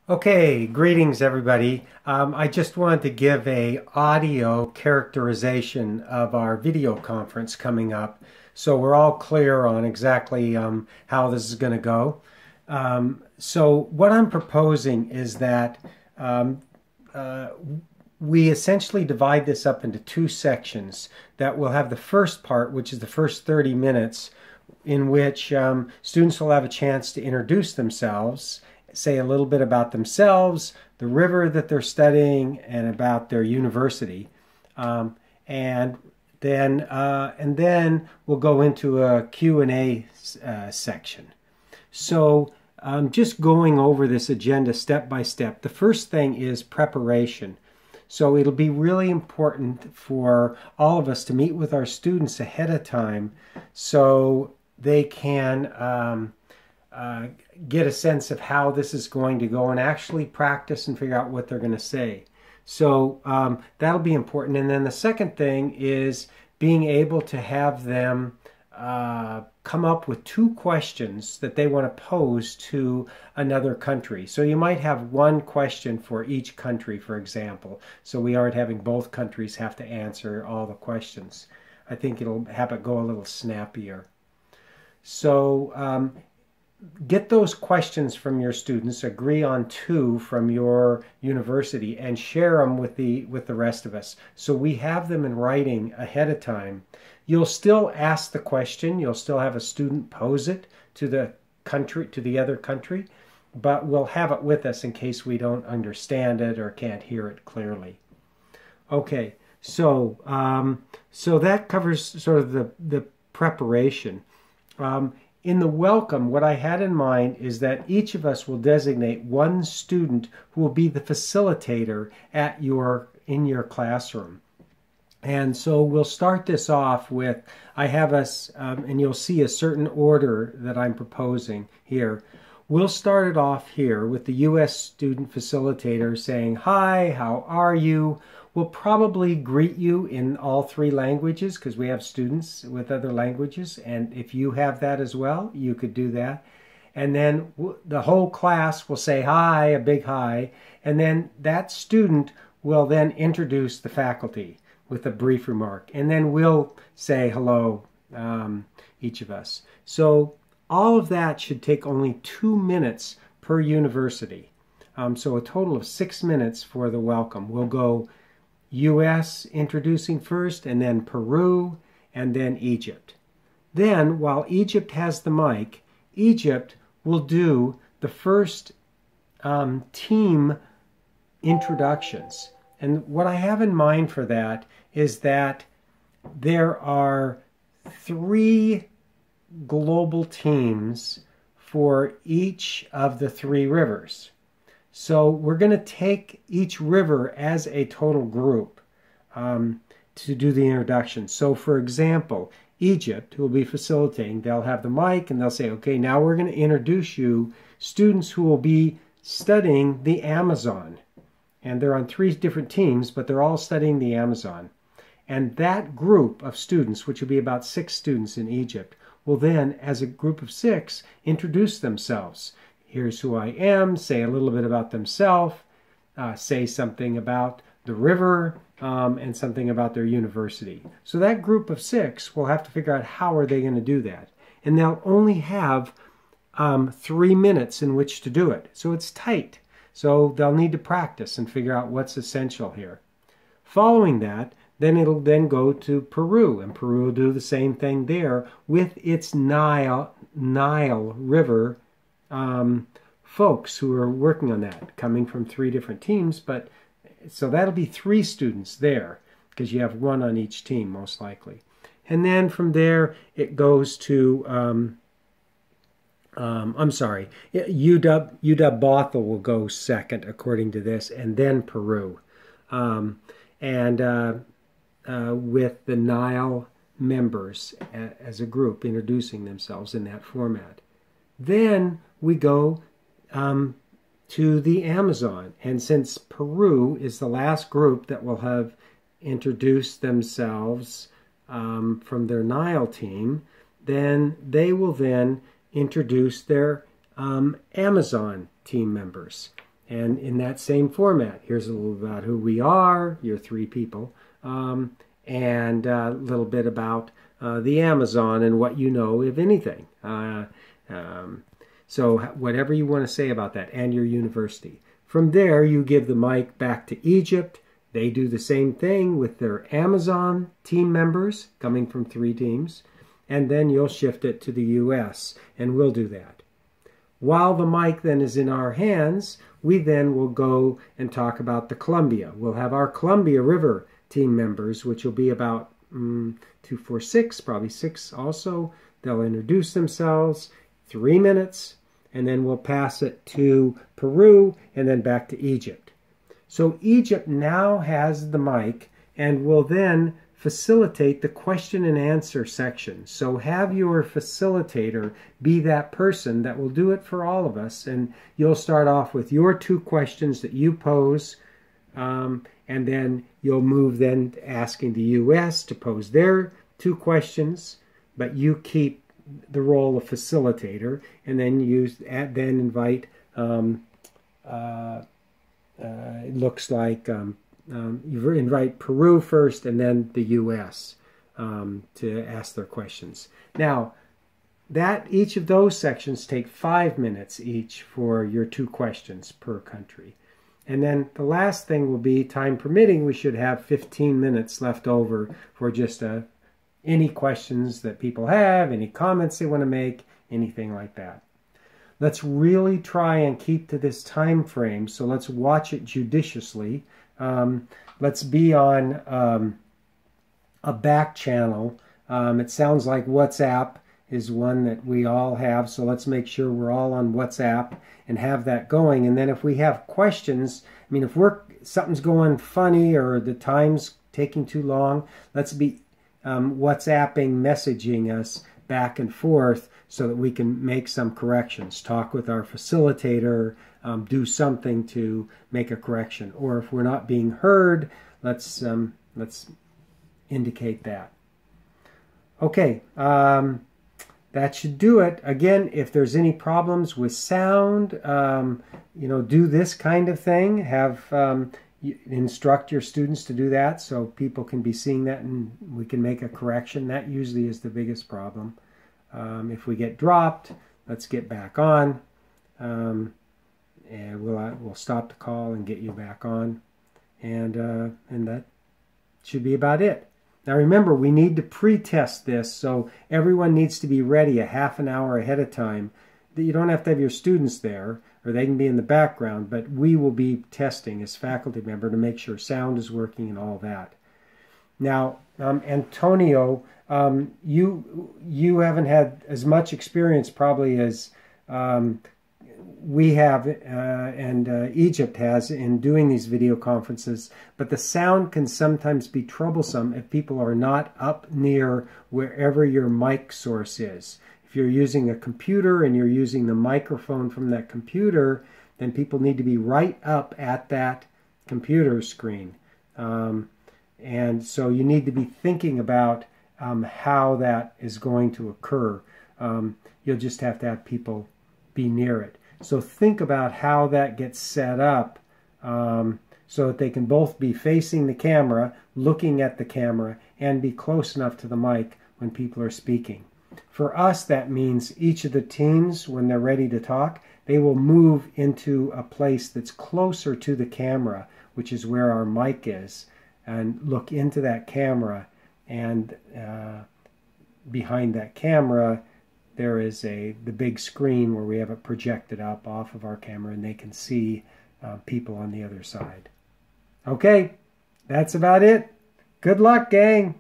Okay, greetings everybody. I just wanted to give a audio characterization of our video conference coming up so we're all clear on exactly how this is going to go. So what I'm proposing is that we essentially divide this up into two sections. That we'll have the first part, which is the first 30 minutes, in which students will have a chance to introduce themselves, say a little bit about themselves, the river that they're studying, and about their university. And then we'll go into a Q&A section. So just going over this agenda step by step, the first thing is preparation. So it'll be really important for all of us to meet with our students ahead of time so they can get a sense of how this is going to go and actually practice and figure out what they're going to say. So that'll be important. And then the second thing is being able to have them come up with two questions that they want to pose to another country. So you might have one question for each country, for example, so we aren't having both countries have to answer all the questions. I think it'll have it go a little snappier. So get those questions from your students, agree on two from your university, and share them with the rest of us. So we have them in writing ahead of time. You'll still ask the question, you'll still have a student pose it to the country, to the other country, but we'll have it with us in case we don't understand it or can't hear it clearly. Okay, so so that covers sort of the preparation. In the welcome, what I had in mind is that each of us will designate one student who will be the facilitator in your classroom. And so we'll start this off with, I have us, and you'll see a certain order that I'm proposing here. We'll start it off here with the U.S. student facilitator saying, "Hi, how are you?" We'll probably greet you in all three languages because we have students with other languages, and if you have that as well, you could do that. And then the whole class will say hi, a big hi, and then that student will then introduce the faculty with a brief remark, and then we'll say hello, each of us. So all of that should take only 2 minutes per university. So a total of 6 minutes for the welcome. We'll go U.S. introducing first, and then Peru, and then Egypt. Then, while Egypt has the mic, Egypt will do the first team introductions. And what I have in mind for that is that there are 3 global teams for each of the 3 rivers. So we're going to take each river as a total group to do the introduction. So for example, Egypt, who will be facilitating, they'll have the mic and they'll say, okay, now we're going to introduce you students who will be studying the Amazon. And they're on 3 different teams, but they're all studying the Amazon. And that group of students, which will be about 6 students in Egypt, will then, as a group of 6, introduce themselves. Here's who I am, say a little bit about themselves, say something about the river, and something about their university. So that group of 6 will have to figure out how are they going to do that. And they'll only have 3 minutes in which to do it. So it's tight. So they'll need to practice and figure out what's essential here. Following that, then it'll then go to Peru, and Peru will do the same thing there with its Nile River folks who are working on that, coming from 3 different teams. But so that'll be 3 students there because you have 1 on each team most likely. And then from there it goes to UW Bothell will go second according to this, and then Peru, with the Nile members as a group introducing themselves in that format. Then we go to the Amazon, and since Peru is the last group that will have introduced themselves from their Nile team, then they will then introduce their Amazon team members. And in that same format, here's a little about who we are, your three people, and a little bit about the Amazon and what you know, if anything. So whatever you want to say about that and your university. From there, you give the mic back to Egypt. They do the same thing with their Amazon team members coming from 3 teams. And then you'll shift it to the US, and we'll do that. While the mic then is in our hands, we then will go and talk about the Columbia. We'll have our Columbia River team members, which will be about 2, 4, 6, probably 6 also. They'll introduce themselves, 3 minutes, and then we'll pass it to Peru and then back to Egypt. So Egypt now has the mic and will then facilitate the question and answer section. So have your facilitator be that person that will do it for all of us, and you'll start off with your 2 questions that you pose, and then you'll move then to asking the US to pose their 2 questions, but you keep the role of facilitator, and then you then invite it looks like you invite Peru first and then the US to ask their questions. Now, each of those sections take 5 minutes each for your 2 questions per country. And then the last thing will be, time permitting, we should have 15 minutes left over for just any questions that people have, any comments they want to make, anything like that. Let's really try and keep to this time frame, so let's watch it judiciously. Let's be on a back channel. It sounds like WhatsApp is one that we all have, so let's make sure we're all on WhatsApp and have that going. And then if we have questions, I mean, if something's going funny or the time's taking too long, let's be WhatsApping, messaging us back and forth so that we can make some corrections. Talk with our facilitator, do something to make a correction. Or if we're not being heard, let's indicate that. Okay, that should do it. Again, if there's any problems with sound, do this kind of thing. Have instruct your students to do that so people can be seeing that and we can make a correction. That usually is the biggest problem. If we get dropped, let's get back on, and we'll stop the call and get you back on, and that should be about it. Now remember, we need to pre-test this, so everyone needs to be ready a half an hour ahead of time. You don't have to have your students there, or they can be in the background, but we will be testing as faculty member to make sure sound is working and all that. Now, Antonio, you haven't had as much experience probably as we have and Egypt has in doing these video conferences, but the sound can sometimes be troublesome if people are not up near wherever your mic source is. If you're using a computer and you're using the microphone from that computer, then people need to be right up at that computer screen. And so you need to be thinking about how that is going to occur. You'll just have to have people be near it. So think about how that gets set up so that they can both be facing the camera, looking at the camera, and be close enough to the mic when people are speaking. For us, that means each of the teams, when they're ready to talk, they will move into a place that's closer to the camera, which is where our mic is, and look into that camera. And behind that camera, there is the big screen where we have it projected up off of our camera, and they can see people on the other side. Okay, that's about it. Good luck, gang.